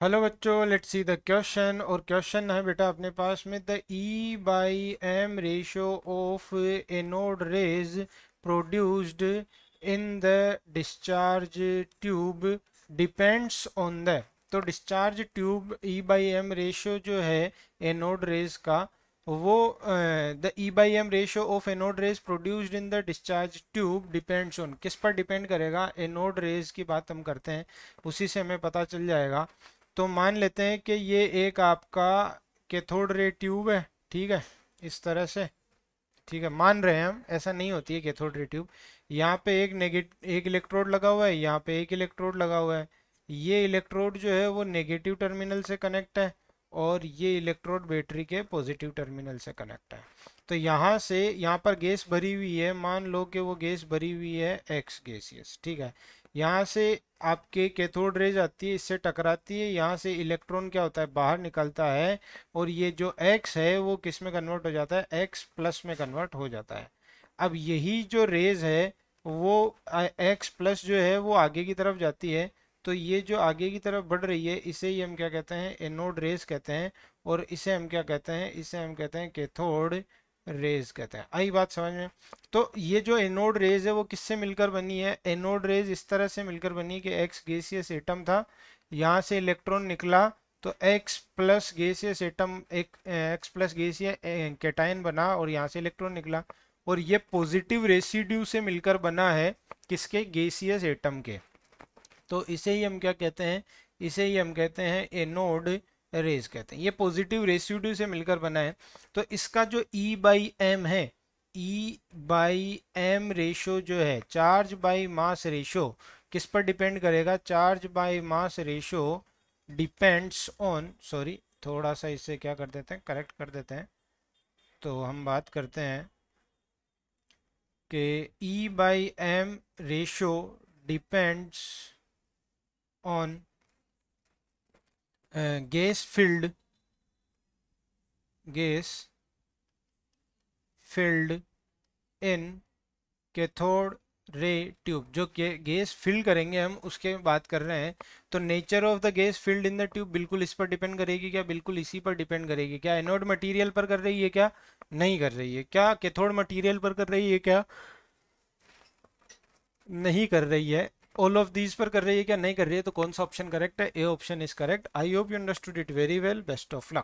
Hello बच्चों, let's see the question. और question है बेटा अपने पास में, the e by m ratio of anode rays produced in the discharge tube depends on the. तो discharge tube e by m ratio जो है एनोड रेज का, वो the e by m ratio of anode rays produced in the discharge tube depends on, किस पर depend करेगा? Anode rays की बात हम करते हैं, उसी से हमें पता चल जाएगा। तो मान लेते हैं कि ये एक आपका कैथोड रे ट्यूब है, ठीक है, इस तरह से। ठीक है, मान रहे हैं हम, ऐसा नहीं होती है कैथोड रे ट्यूब। यहाँ पे एक इलेक्ट्रोड लगा हुआ है, यहाँ पे एक इलेक्ट्रोड लगा हुआ है। ये इलेक्ट्रोड जो है वो नेगेटिव टर्मिनल से कनेक्ट है, और ये इलेक्ट्रोड बैटरी के पॉजिटिव टर्मिनल से कनेक्ट है। तो यहाँ से यहाँ पर गैस भरी हुई है, मान लो कि वो गैस भरी हुई है एक्स गैसियस, ठीक है। यहाँ से आपके कैथोड रेज आती है, इससे टकराती है, यहाँ से इलेक्ट्रॉन क्या होता है, बाहर निकलता है। और ये जो x है वो किस में कन्वर्ट हो जाता है, x प्लस में कन्वर्ट हो जाता है। अब यही जो रेज है वो x प्लस जो है वो आगे की तरफ जाती है। तो ये जो आगे की तरफ बढ़ रही है इसे ही हम क्या कहते हैं, एनोड रेज कहते हैं। और इसे हम क्या कहते हैं, इसे हम कहते हैं कैथोड रेज कहते हैं। आई बात समझ में? तो ये जो एनोड रेज है वो किससे मिलकर बनी है? एनोड रेज इस तरह से मिलकर बनी है कि एक्स गैसियस एटम था, यहाँ से इलेक्ट्रॉन निकला, तो एक्स प्लस गैसियस एटम, एक एक्स प्लस गैसियस कैटायन बना, और यहाँ से इलेक्ट्रॉन निकला। और ये पॉजिटिव रेसिड्यू से मिलकर बना है, किसके? गैसियस एटम के। तो इसे ही हम क्या कहते हैं, इसे ही हम कहते हैं एनोड रेज कहते हैं। ये पॉजिटिव रेसिड्यू से मिलकर बना है। तो इसका जो ई बाई एम है, ई बाई एम रेशो जो है, चार्ज बाई मास रेशो, किस पर डिपेंड करेगा? Charge by mass ratio depends on, sorry थोड़ा सा इसे क्या कर देते हैं, करेक्ट कर देते हैं। तो हम बात करते हैं कि e by m ratio depends on gas filled, gas filled in cathode ray tube. जो गैस फिल करेंगे हम उसके बात कर रहे हैं। तो nature of the gas filled in the tube बिल्कुल इस पर डिपेंड करेगी क्या? बिल्कुल इसी पर डिपेंड करेगी। क्या एनोड मटेरियल पर कर रही है क्या? नहीं कर रही है। क्या कैथोड मटेरियल पर कर रही है क्या? नहीं कर रही है। ऑल ऑफ दीज पर कर रही है क्या? नहीं कर रही है। तो कौन सा ऑप्शन करेक्ट है? A option is correct. I hope you understood it very well. Best of luck.